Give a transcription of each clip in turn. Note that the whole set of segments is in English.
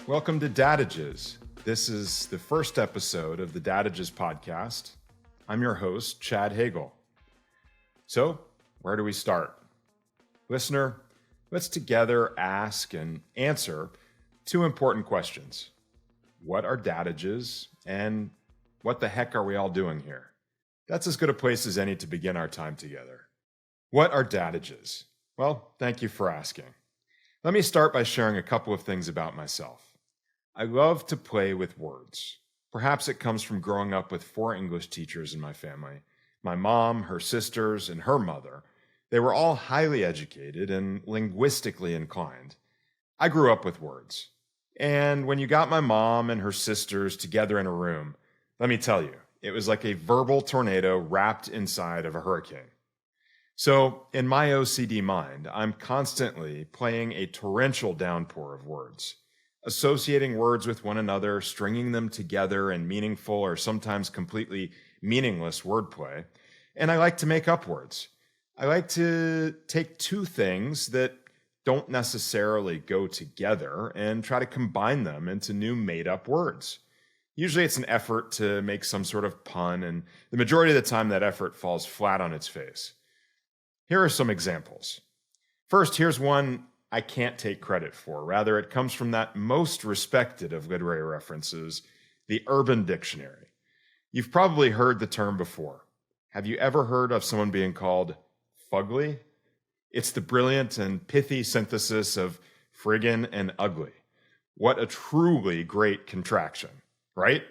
Welcome to Dadages. This is the first episode of the Dadages podcast. I'm your host, Chad Hagel. So, where do we start? Listener, let's together ask and answer two important questions. What are Dadages, and what the heck are we all doing here? That's as good a place as any to begin our time together. What are Dadages? Well, thank you for asking. Let me start by sharing a couple of things about myself. I love to play with words. Perhaps it comes from growing up with 4 English teachers in my family. My mom, her sisters, and her mother. They were all highly educated and linguistically inclined. I grew up with words. And when you got my mom and her sisters together in a room, let me tell you, it was like a verbal tornado wrapped inside of a hurricane. So, in my OCD mind, I'm constantly playing a torrential downpour of words, associating words with one another, stringing them together in meaningful or sometimes completely meaningless wordplay. And I like to make up words. I like to take two things that don't necessarily go together and try to combine them into new made-up words. Usually it's an effort to make some sort of pun, and the majority of the time that effort falls flat on its face. Here are some examples. First, here's one I can't take credit for. Rather, it comes from that most respected of literary references, the Urban Dictionary. You've probably heard the term before. Have you ever heard of someone being called fugly? It's the brilliant and pithy synthesis of friggin' and ugly. What a truly great contraction, right?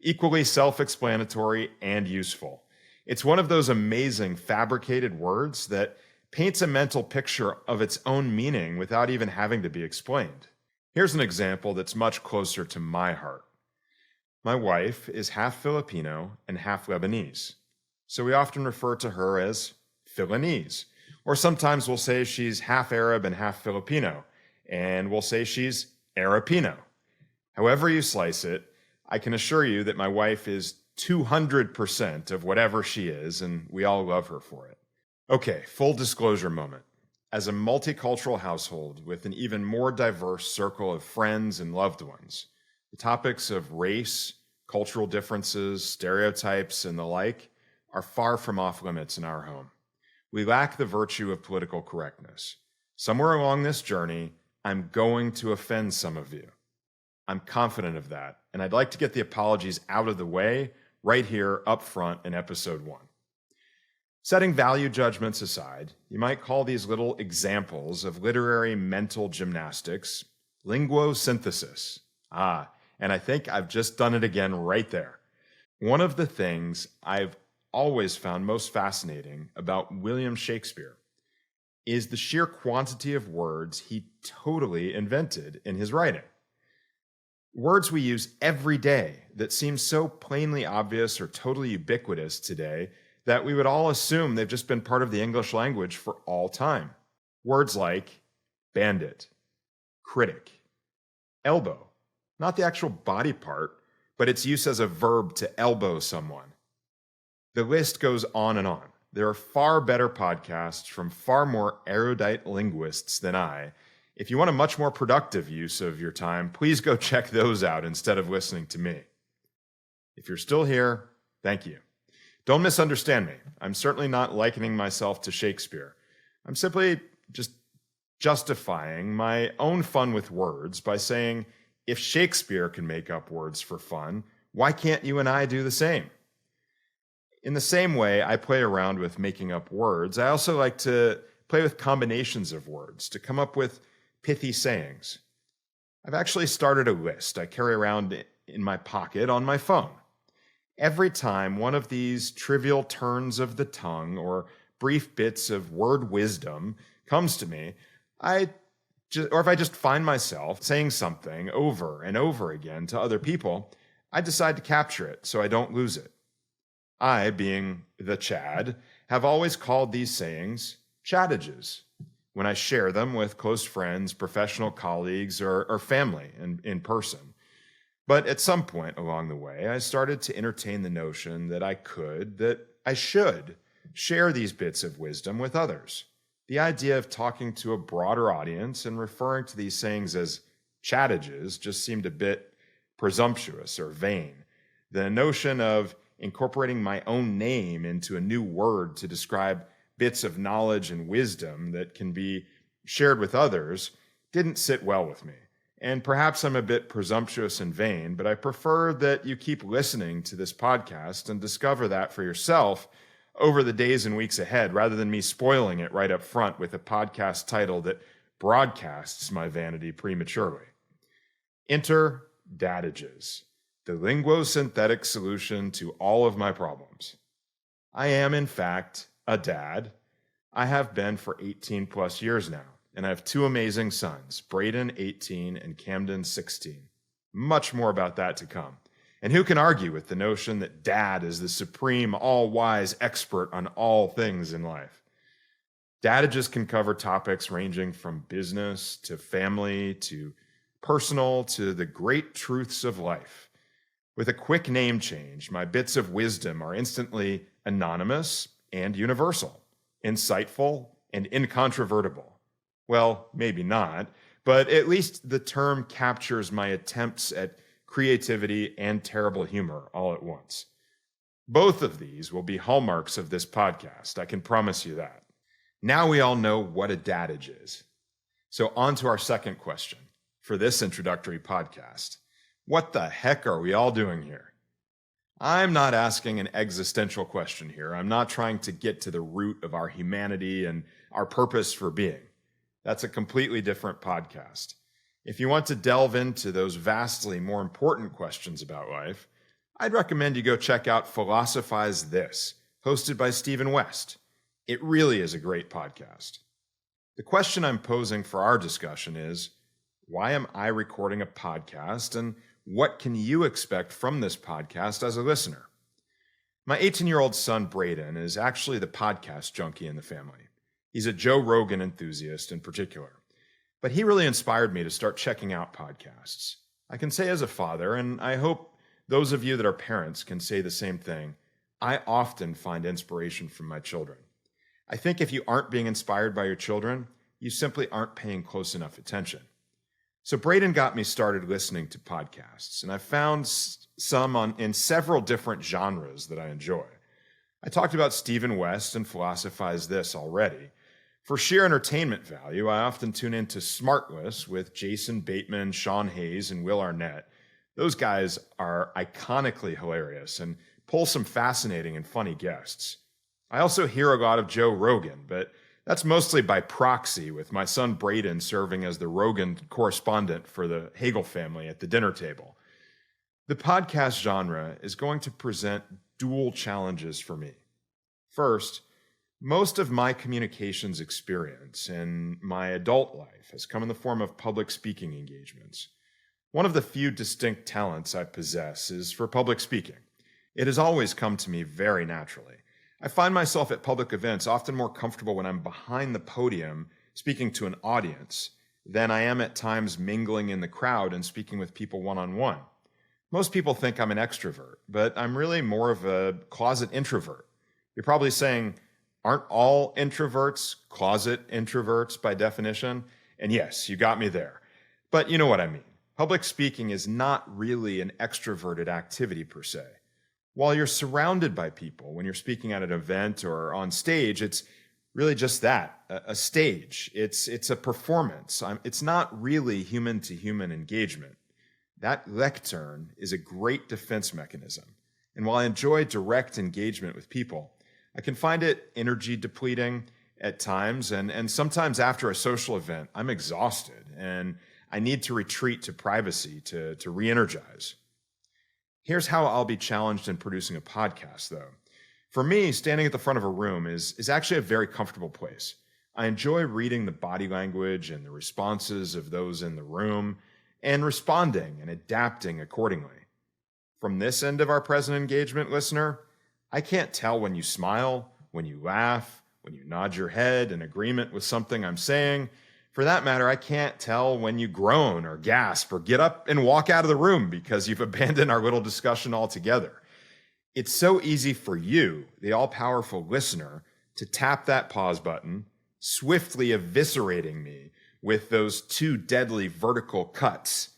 Equally self-explanatory and useful. It's one of those amazing fabricated words that paints a mental picture of its own meaning without even having to be explained. Here's an example that's much closer to my heart. My wife is half Filipino and half Lebanese, so we often refer to her as Philanese. Or sometimes we'll say she's half Arab and half Filipino, and we'll say she's Arapino. However you slice it, I can assure you that my wife is 200% of whatever she is, and we all love her for it. Okay, full disclosure moment. As a multicultural household with an even more diverse circle of friends and loved ones, the topics of race, cultural differences, stereotypes, and the like are far from off limits in our home. We lack the virtue of political correctness. Somewhere along this journey, I'm going to offend some of you. I'm confident of that, and I'd like to get the apologies out of the way right here up front in episode 1. Setting value judgments aside, you might call these little examples of literary mental gymnastics linguosynthesis. And I think I've just done it again right there. One of the things I've always found most fascinating about William Shakespeare is the sheer quantity of words he totally invented in his writing. Words we use every day that seem so plainly obvious or totally ubiquitous today that we would all assume they've just been part of the English language for all time. Words like bandit, critic, elbow, not the actual body part, but its use as a verb to elbow someone. The list goes on and on. There are far better podcasts from far more erudite linguists than I. If you want a much more productive use of your time, please go check those out instead of listening to me. If you're still here, thank you. Don't misunderstand me. I'm certainly not likening myself to Shakespeare. I'm simply just justifying my own fun with words by saying, if Shakespeare can make up words for fun, why can't you and I do the same? In the same way I play around with making up words, I also like to play with combinations of words to come up with pithy sayings. I've actually started a list I carry around in my pocket on my phone. Every time one of these trivial turns of the tongue or brief bits of word wisdom comes to me, or if I just find myself saying something over and over again to other people, I decide to capture it so I don't lose it. I, being the Chad, have always called these sayings Chadages when I share them with close friends, professional colleagues, or family in person. But at some point along the way, I started to entertain the notion that I should share these bits of wisdom with others. The idea of talking to a broader audience and referring to these sayings as Chadages just seemed a bit presumptuous or vain. The notion of incorporating my own name into a new word to describe bits of knowledge and wisdom that can be shared with others didn't sit well with me. And perhaps I'm a bit presumptuous and vain, but I prefer that you keep listening to this podcast and discover that for yourself over the days and weeks ahead, rather than me spoiling it right up front with a podcast title that broadcasts my vanity prematurely. Enter Dadages, the linguosynthetic solution to all of my problems. I am, in fact, a dad. I have been for 18 plus years now. And I have two amazing sons, Braden, 18, and Camden, 16. Much more about that to come. And who can argue with the notion that dad is the supreme, all-wise expert on all things in life? Dadages can cover topics ranging from business to family to personal to the great truths of life. With a quick name change, my bits of wisdom are instantly anonymous and universal, insightful and incontrovertible. Well, maybe not, but at least the term captures my attempts at creativity and terrible humor all at once. Both of these will be hallmarks of this podcast, I can promise you that. Now we all know what a dadage is. So on to our second question for this introductory podcast. What the heck are we all doing here? I'm not asking an existential question here. I'm not trying to get to the root of our humanity and our purpose for being. That's a completely different podcast. If you want to delve into those vastly more important questions about life, I'd recommend you go check out Philosophize This, hosted by Stephen West. It really is a great podcast. The question I'm posing for our discussion is, why am I recording a podcast, and what can you expect from this podcast as a listener? My 18-year-old son, Braden, is actually the podcast junkie in the family. He's a Joe Rogan enthusiast in particular. But he really inspired me to start checking out podcasts. I can say as a father, and I hope those of you that are parents can say the same thing, I often find inspiration from my children. I think if you aren't being inspired by your children, you simply aren't paying close enough attention. So Braden got me started listening to podcasts, and I found some in several different genres that I enjoy. I talked about Stephen West and Philosophize This already. For sheer entertainment value, I often tune into Smartless with Jason Bateman, Sean Hayes, and Will Arnett. Those guys are iconically hilarious and pull some fascinating and funny guests. I also hear a lot of Joe Rogan, but that's mostly by proxy, with my son Braden serving as the Rogan correspondent for the Hagel family at the dinner table. The podcast genre is going to present dual challenges for me. First, most of my communications experience in my adult life has come in the form of public speaking engagements. One of the few distinct talents I possess is for public speaking. It has always come to me very naturally. I find myself at public events often more comfortable when I'm behind the podium speaking to an audience than I am at times mingling in the crowd and speaking with people one-on-one. Most people think I'm an extrovert, but I'm really more of a closet introvert. You're probably saying, aren't all introverts closet introverts by definition? And yes, you got me there. But you know what I mean. Public speaking is not really an extroverted activity per se. While you're surrounded by people when you're speaking at an event or on stage, it's really just that, a stage. It's a performance. It's not really human-to-human engagement. That lectern is a great defense mechanism. And while I enjoy direct engagement with people, I can find it energy depleting at times, and sometimes after a social event, I'm exhausted and I need to retreat to privacy to re-energize. Here's how I'll be challenged in producing a podcast, though. For me, standing at the front of a room is actually a very comfortable place. I enjoy reading the body language and the responses of those in the room and responding and adapting accordingly. From this end of our present engagement, listener, I can't tell when you smile, when you laugh, when you nod your head in agreement with something I'm saying. For that matter, I can't tell when you groan or gasp or get up and walk out of the room because you've abandoned our little discussion altogether. It's so easy for you, the all-powerful listener, to tap that pause button, swiftly eviscerating me with those two deadly vertical cuts.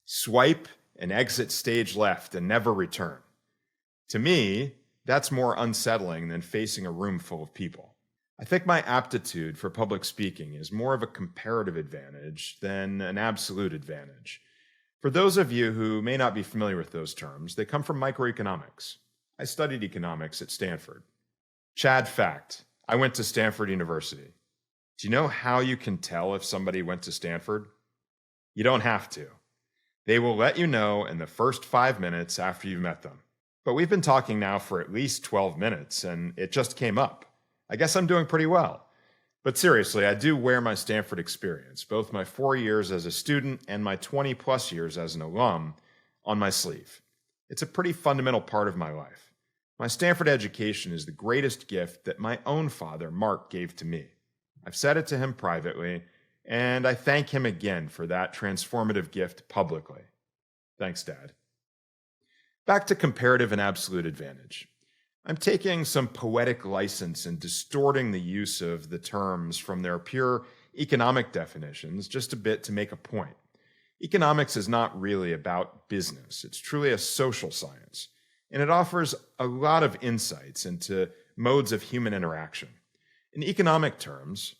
Swipe and exit stage left and never return. To me, that's more unsettling than facing a room full of people. I think my aptitude for public speaking is more of a comparative advantage than an absolute advantage. For those of you who may not be familiar with those terms, they come from microeconomics. I studied economics at Stanford. Chad fact, I went to Stanford University. Do you know how you can tell if somebody went to Stanford? You don't have to. They will let you know in the first 5 minutes after you've met them. But we've been talking now for at least 12 minutes, and it just came up. I guess I'm doing pretty well. But seriously, I do wear my Stanford experience, both my 4 years as a student and my 20 plus years as an alum, on my sleeve. It's a pretty fundamental part of my life. My Stanford education is the greatest gift that my own father, Mark, gave to me. I've said it to him privately, and I thank him again for that transformative gift publicly. Thanks, Dad. Back to comparative and absolute advantage. I'm taking some poetic license and distorting the use of the terms from their pure economic definitions just a bit to make a point. Economics is not really about business. It's truly a social science, and it offers a lot of insights into modes of human interaction. In economic terms,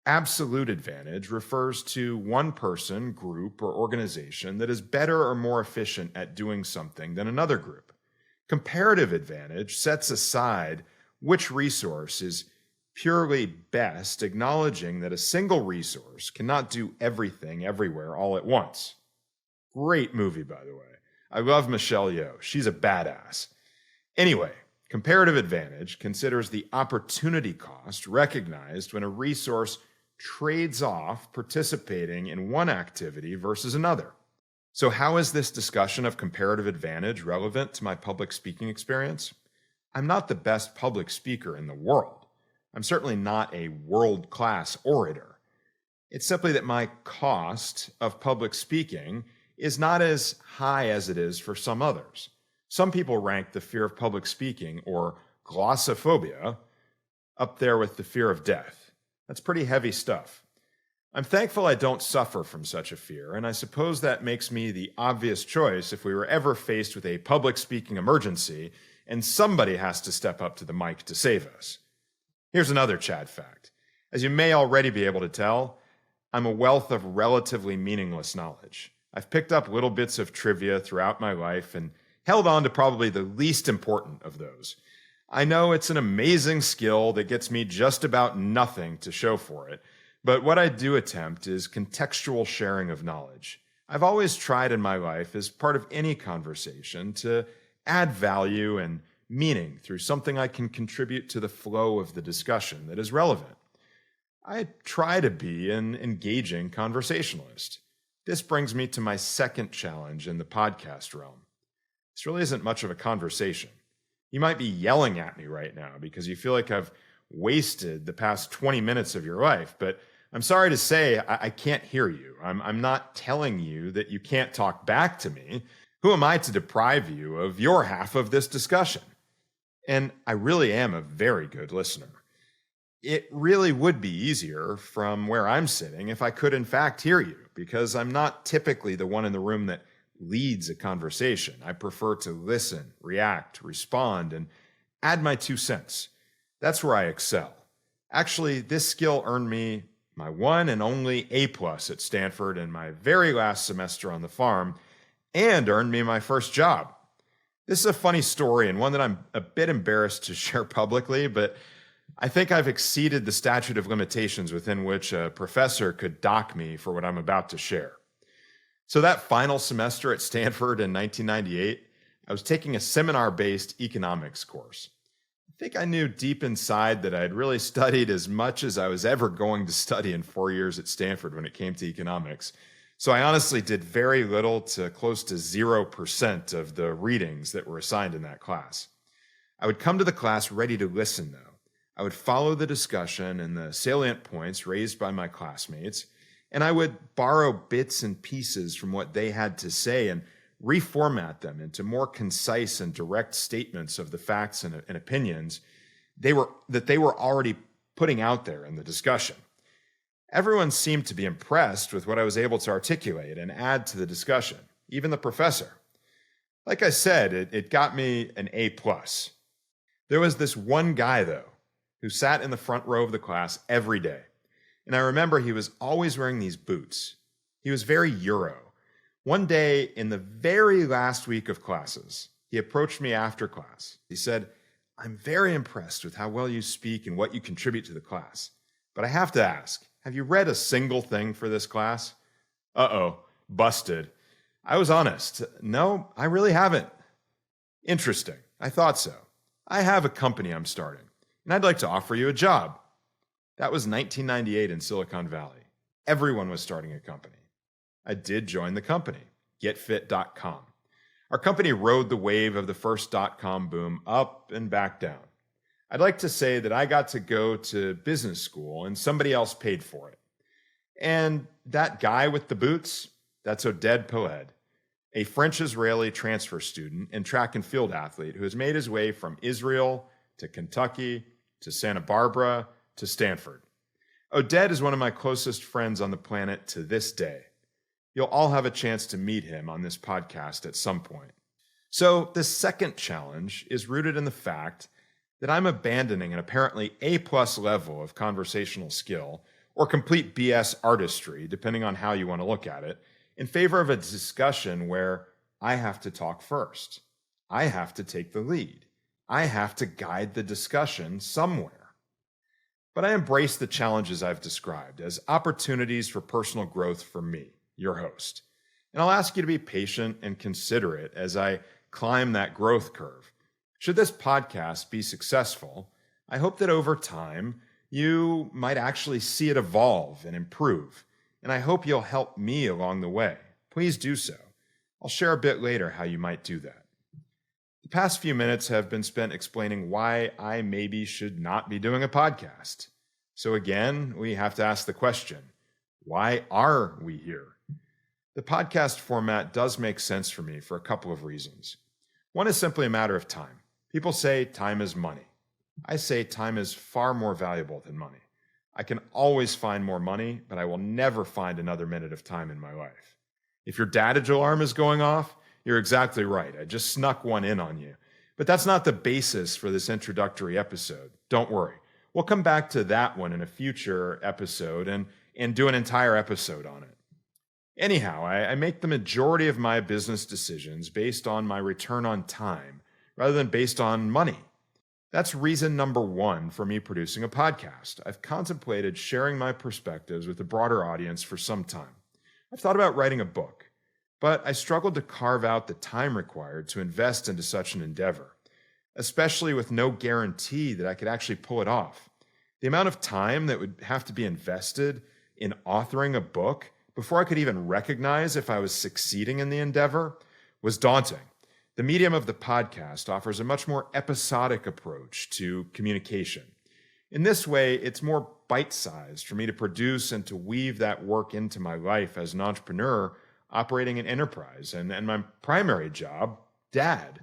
absolute advantage refers to one person, group, or organization that is better or more efficient at doing something than another group. Comparative advantage sets aside which resource is purely best, acknowledging that a single resource cannot do everything everywhere all at once. Great movie, by the way. I love Michelle Yeoh. She's a badass. Anyway, comparative advantage considers the opportunity cost recognized when a resource trades off participating in one activity versus another. So how is this discussion of comparative advantage relevant to my public speaking experience? I'm not the best public speaker in the world. I'm certainly not a world-class orator. It's simply that my cost of public speaking is not as high as it is for some others. Some people rank the fear of public speaking, or glossophobia, up there with the fear of death. That's pretty heavy stuff. I'm thankful I don't suffer from such a fear, and I suppose that makes me the obvious choice if we were ever faced with a public speaking emergency and somebody has to step up to the mic to save us. Here's another Chad fact. As you may already be able to tell, I'm a wealth of relatively meaningless knowledge. I've picked up little bits of trivia throughout my life and held on to probably the least important of those. I know it's an amazing skill that gets me just about nothing to show for it, but what I do attempt is contextual sharing of knowledge. I've always tried in my life, as part of any conversation, to add value and meaning through something I can contribute to the flow of the discussion that is relevant. I try to be an engaging conversationalist. This brings me to my second challenge in the podcast realm. This really isn't much of a conversation. You might be yelling at me right now because you feel like I've wasted the past 20 minutes of your life, but I'm sorry to say I can't hear you. I'm not telling you that you can't talk back to me. Who am I to deprive you of your half of this discussion? And I really am a very good listener. It really would be easier from where I'm sitting if I could in fact hear you, because I'm not typically the one in the room that leads a conversation. I prefer to listen, react, respond, and add my 2 cents. That's where I excel. Actually, this skill earned me my one and only A+ at Stanford in my very last semester on the farm, and earned me my first job. This is a funny story and one that I'm a bit embarrassed to share publicly, but I think I've exceeded the statute of limitations within which a professor could dock me for what I'm about to share. So that final semester at Stanford in 1998, I was taking a seminar-based economics course. I think I knew deep inside that I had really studied as much as I was ever going to study in 4 years at Stanford when it came to economics. So I honestly did very little to close to 0% of the readings that were assigned in that class. I would come to the class ready to listen, though. I would follow the discussion and the salient points raised by my classmates, and I would borrow bits and pieces from what they had to say and reformat them into more concise and direct statements of the facts and opinions they were already putting out there in the discussion. Everyone seemed to be impressed with what I was able to articulate and add to the discussion, even the professor. Like I said, it got me an A+. There was this one guy, though, who sat in the front row of the class every day. And I remember he was always wearing these boots. He was very Euro. One day, in the very last week of classes, he approached me after class. He said, "I'm very impressed with how well you speak and what you contribute to the class. But I have to ask, have you read a single thing for this class?" Uh-oh, busted. I was honest. No, I really haven't. Interesting. I thought so. I have a company I'm starting, and I'd like to offer you a job. That was 1998 in Silicon Valley. Everyone was starting a company. I did join the company, getfit.com. Our company rode the wave of the first .com boom up and back down. I'd like to say that I got to go to business school and somebody else paid for it. And that guy with the boots, that's Oded Peled, a French-Israeli transfer student and track and field athlete who has made his way from Israel to Kentucky to Santa Barbara to Stanford. Oded is one of my closest friends on the planet to this day. You'll all have a chance to meet him on this podcast at some point. So the second challenge is rooted in the fact that I'm abandoning an apparently A+ level of conversational skill, or complete BS artistry, depending on how you want to look at it, in favor of a discussion where I have to talk first. I have to take the lead. I have to guide the discussion somewhere. But I embrace the challenges I've described as opportunities for personal growth for me, your host. And I'll ask you to be patient and considerate as I climb that growth curve. Should this podcast be successful, I hope that over time, you might actually see it evolve and improve. And I hope you'll help me along the way. Please do so. I'll share a bit later how you might do that. The past few minutes have been spent explaining why I maybe should not be doing a podcast. So again, we have to ask the question, why are we here? The podcast format does make sense for me for a couple of reasons. One is simply a matter of time. People say time is money. I say time is far more valuable than money. I can always find more money, but I will never find another minute of time in my life. If your Dadage alarm is going off, you're exactly right. I just snuck one in on you. But that's not the basis for this introductory episode. Don't worry. We'll come back to that one in a future episode and do an entire episode on it. Anyhow, I make the majority of my business decisions based on my return on time rather than based on money. That's reason number one for me producing a podcast. I've contemplated sharing my perspectives with a broader audience for some time. I've thought about writing a book, but I struggled to carve out the time required to invest into such an endeavor, especially with no guarantee that I could actually pull it off. The amount of time that would have to be invested in authoring a book before I could even recognize if I was succeeding in the endeavor was daunting. The medium of the podcast offers a much more episodic approach to communication. In this way, it's more bite-sized for me to produce and to weave that work into my life as an entrepreneur operating an enterprise and my primary job, dad.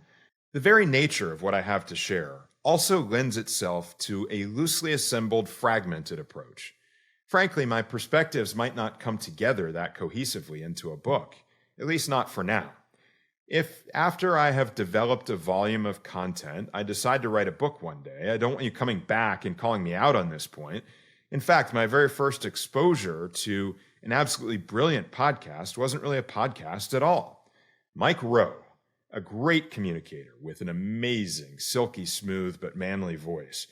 The very nature of what I have to share also lends itself to a loosely assembled, fragmented approach. Frankly, my perspectives might not come together that cohesively into a book, at least not for now. If after I have developed a volume of content, I decide to write a book one day, I don't want you coming back and calling me out on this point. In fact, my very first exposure to an absolutely brilliant podcast wasn't really a podcast at all. Mike Rowe, a great communicator with an amazing, silky smooth but manly voice,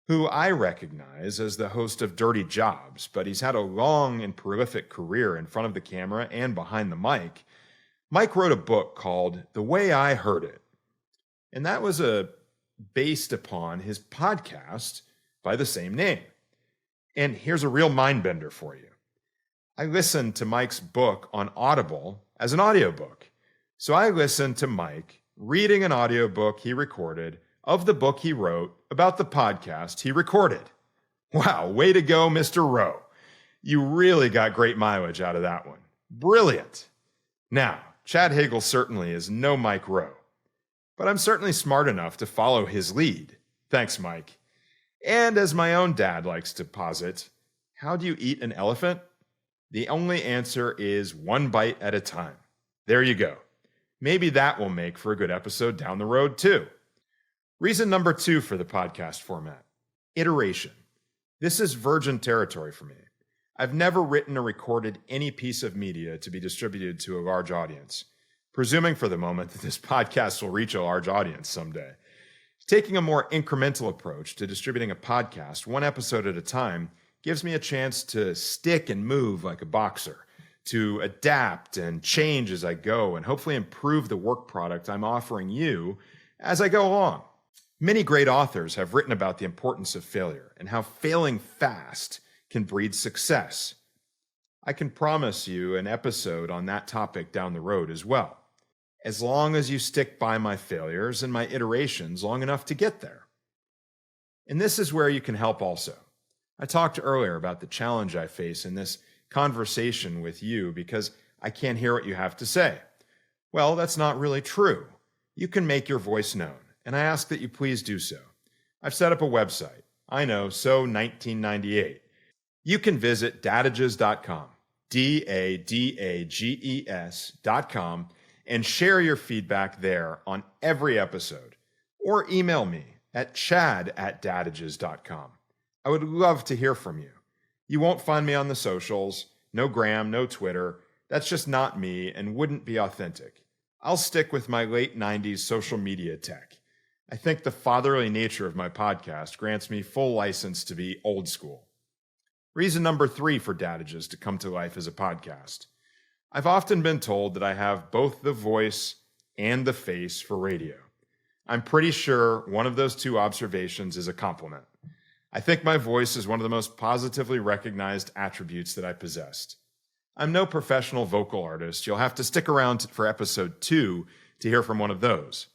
who I recognize as the host of Dirty Jobs, but he's had a long and prolific career in front of the camera and behind the mic. Mike wrote a book called The Way I Heard It, and that was based upon his podcast by the same name. And here's a real mind bender for you. I listened to Mike's book on Audible as an audiobook. So I listened to Mike reading an audiobook he recorded of the book he wrote about the podcast he recorded. Wow, way to go, Mr. Rowe. You really got great mileage out of that one. Brilliant. Now, Chad Hagel certainly is no Mike Rowe, but I'm certainly smart enough to follow his lead. Thanks, Mike. And as my own dad likes to posit, How do you eat an elephant? The only answer is one bite at a time. There you go. Maybe that will make for a good episode down the road, too. Reason number 2 for the podcast format: iteration. This is virgin territory for me. I've never written or recorded any piece of media to be distributed to a large audience, presuming for the moment that this podcast will reach a large audience someday. Taking a more incremental approach to distributing a podcast, one episode at a time, gives me a chance to stick and move like a boxer, to adapt and change as I go, and hopefully improve the work product I'm offering you as I go along. Many great authors have written about the importance of failure and how failing fast can breed success. I can promise you an episode on that topic down the road as well, as long as you stick by my failures and my iterations long enough to get there. And this is where you can help also. I talked earlier about the challenge I face in this conversation with you because I can't hear what you have to say. Well, that's not really true. You can make your voice known, and I ask that you please do so. I've set up a website. I know, so 1998. You can visit dadages.com, DADAGES.com, and share your feedback there on every episode, or email me at chad@dadages.com. I would love to hear from you. You won't find me on the socials, no Gram, no Twitter. That's just not me and wouldn't be authentic. I'll stick with my late 90s social media tech. I think the fatherly nature of my podcast grants me full license to be old school. Reason number 3 for Dadages to come to life as a podcast. I've often been told that I have both the voice and the face for radio. I'm pretty sure one of those two observations is a compliment. I think my voice is one of the most positively recognized attributes that I possessed. I'm no professional vocal artist. You'll have to stick around for episode 2 to hear from one of those.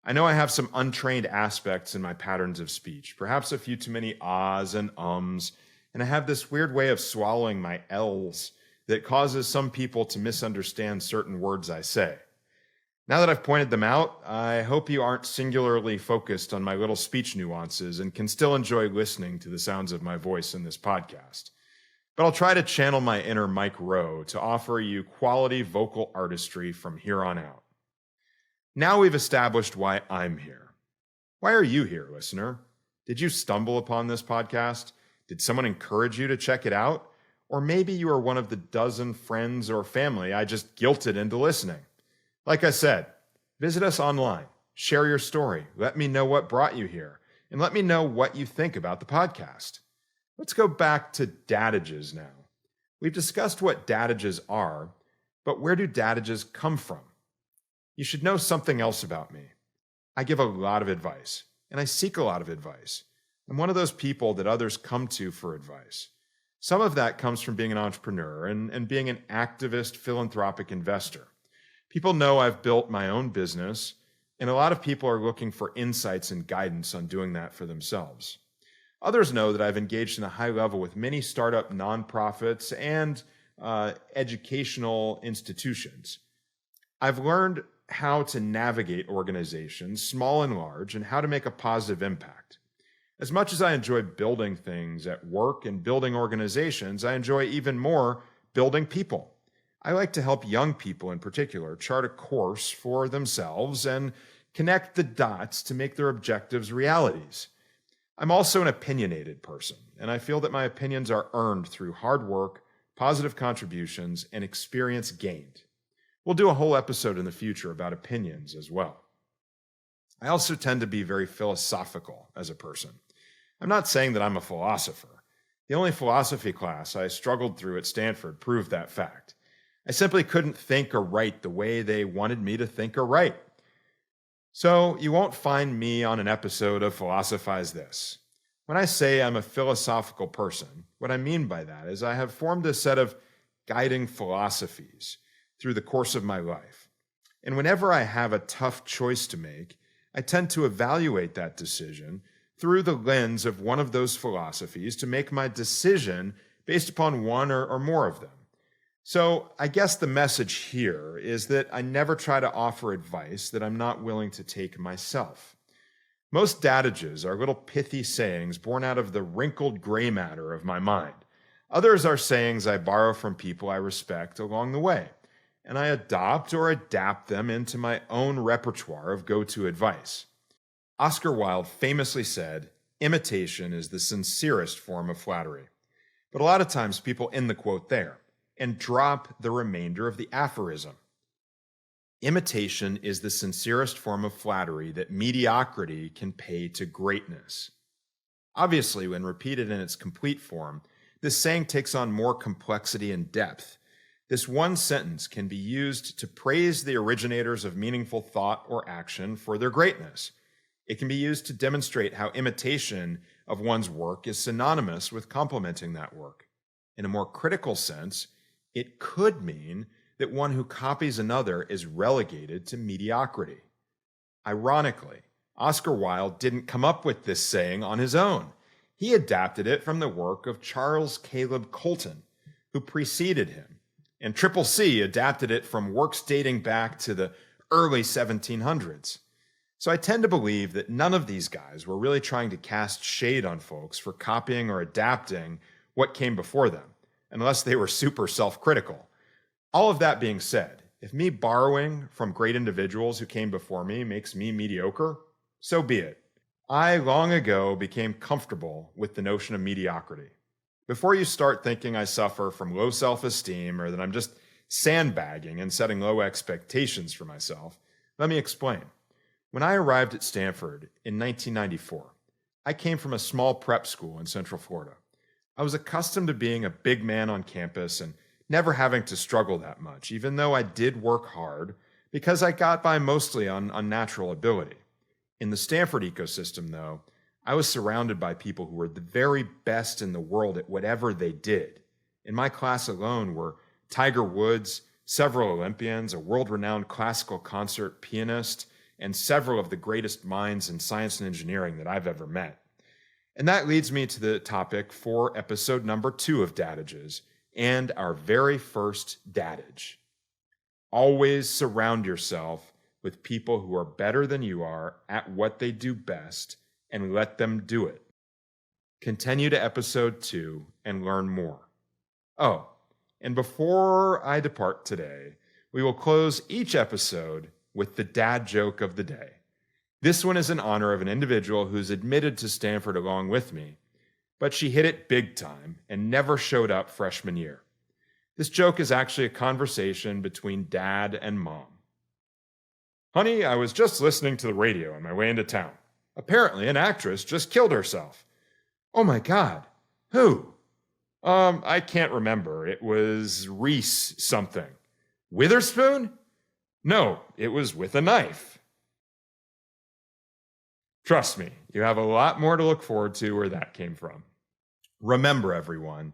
I know I have some untrained aspects in my patterns of speech, perhaps a few too many ahs and ums, and I have this weird way of swallowing my L's that causes some people to misunderstand certain words I say. Now that I've pointed them out, I hope you aren't singularly focused on my little speech nuances and can still enjoy listening to the sounds of my voice in this podcast. But I'll try to channel my inner Mike Rowe to offer you quality vocal artistry from here on out. Now we've established why I'm here. Why are you here, listener? Did you stumble upon this podcast? Did someone encourage you to check it out? Or maybe you are one of the dozen friends or family I just guilted into listening. Like I said, visit us online, share your story, let me know what brought you here, and let me know what you think about the podcast. Let's go back to Dadages now. We've discussed what Dadages are, but where do Dadages come from? You should know something else about me. I give a lot of advice, and I seek a lot of advice. I'm one of those people that others come to for advice. Some of that comes from being an entrepreneur and being an activist, philanthropic investor. People know I've built my own business, and a lot of people are looking for insights and guidance on doing that for themselves. Others know that I've engaged in a high level with many startup nonprofits and educational institutions. I've learned how to navigate organizations, small and large, and how to make a positive impact. As much as I enjoy building things at work and building organizations, I enjoy even more building people. I like to help young people in particular chart a course for themselves and connect the dots to make their objectives realities. I'm also an opinionated person, and I feel that my opinions are earned through hard work, positive contributions, and experience gained. We'll do a whole episode in the future about opinions as well. I also tend to be very philosophical as a person. I'm not saying that I'm a philosopher. The only philosophy class I struggled through at Stanford proved that fact. I simply couldn't think or write the way they wanted me to think or write. So you won't find me on an episode of Philosophize This. When I say I'm a philosophical person, what I mean by that is I have formed a set of guiding philosophies through the course of my life. And whenever I have a tough choice to make, I tend to evaluate that decision through the lens of one of those philosophies to make my decision based upon one or more of them. So I guess the message here is that I never try to offer advice that I'm not willing to take myself. Most dadages are little pithy sayings born out of the wrinkled gray matter of my mind. Others are sayings I borrow from people I respect along the way, and I adopt or adapt them into my own repertoire of go-to advice. Oscar Wilde famously said, "Imitation is the sincerest form of flattery." But a lot of times people end the quote there and drop the remainder of the aphorism. Imitation is the sincerest form of flattery that mediocrity can pay to greatness. Obviously, when repeated in its complete form, this saying takes on more complexity and depth. This one sentence can be used to praise the originators of meaningful thought or action for their greatness. It can be used to demonstrate how imitation of one's work is synonymous with complimenting that work. In a more critical sense, it could mean that one who copies another is relegated to mediocrity. Ironically, Oscar Wilde didn't come up with this saying on his own. He adapted it from the work of Charles Caleb Colton, who preceded him, and Triple C adapted it from works dating back to the early 1700s. So I tend to believe that none of these guys were really trying to cast shade on folks for copying or adapting what came before them, unless they were super self-critical. All of that being said, if me borrowing from great individuals who came before me makes me mediocre, so be it. I long ago became comfortable with the notion of mediocrity. Before you start thinking I suffer from low self-esteem or that I'm just sandbagging and setting low expectations for myself, let me explain. When I arrived at Stanford in 1994, I came from a small prep school in Central Florida. I was accustomed to being a big man on campus and never having to struggle that much, even though I did work hard because I got by mostly on unnatural ability. In the Stanford ecosystem, though, I was surrounded by people who were the very best in the world at whatever they did. In my class alone were Tiger Woods, several Olympians, a world-renowned classical concert pianist, and several of the greatest minds in science and engineering that I've ever met. And that leads me to the topic for episode number 2 of Dadages, and our very first Dadage. Always surround yourself with people who are better than you are at what they do best, and let them do it. Continue to episode 2 and learn more. Oh, and before I depart today, we will close each episode with the dad joke of the day. This one is in honor of an individual who's admitted to Stanford along with me, but she hit it big time and never showed up freshman year. This joke is actually a conversation between dad and mom. "Honey, I was just listening to the radio on my way into town. Apparently, an actress just killed herself." "Oh my God, who?" I can't remember. It was Reese something." "Witherspoon?" "No, it was with a knife." Trust me, you have a lot more to look forward to where that came from. Remember, everyone,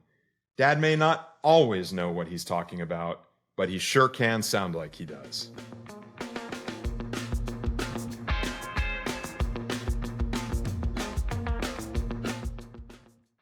Dad may not always know what he's talking about, but he sure can sound like he does.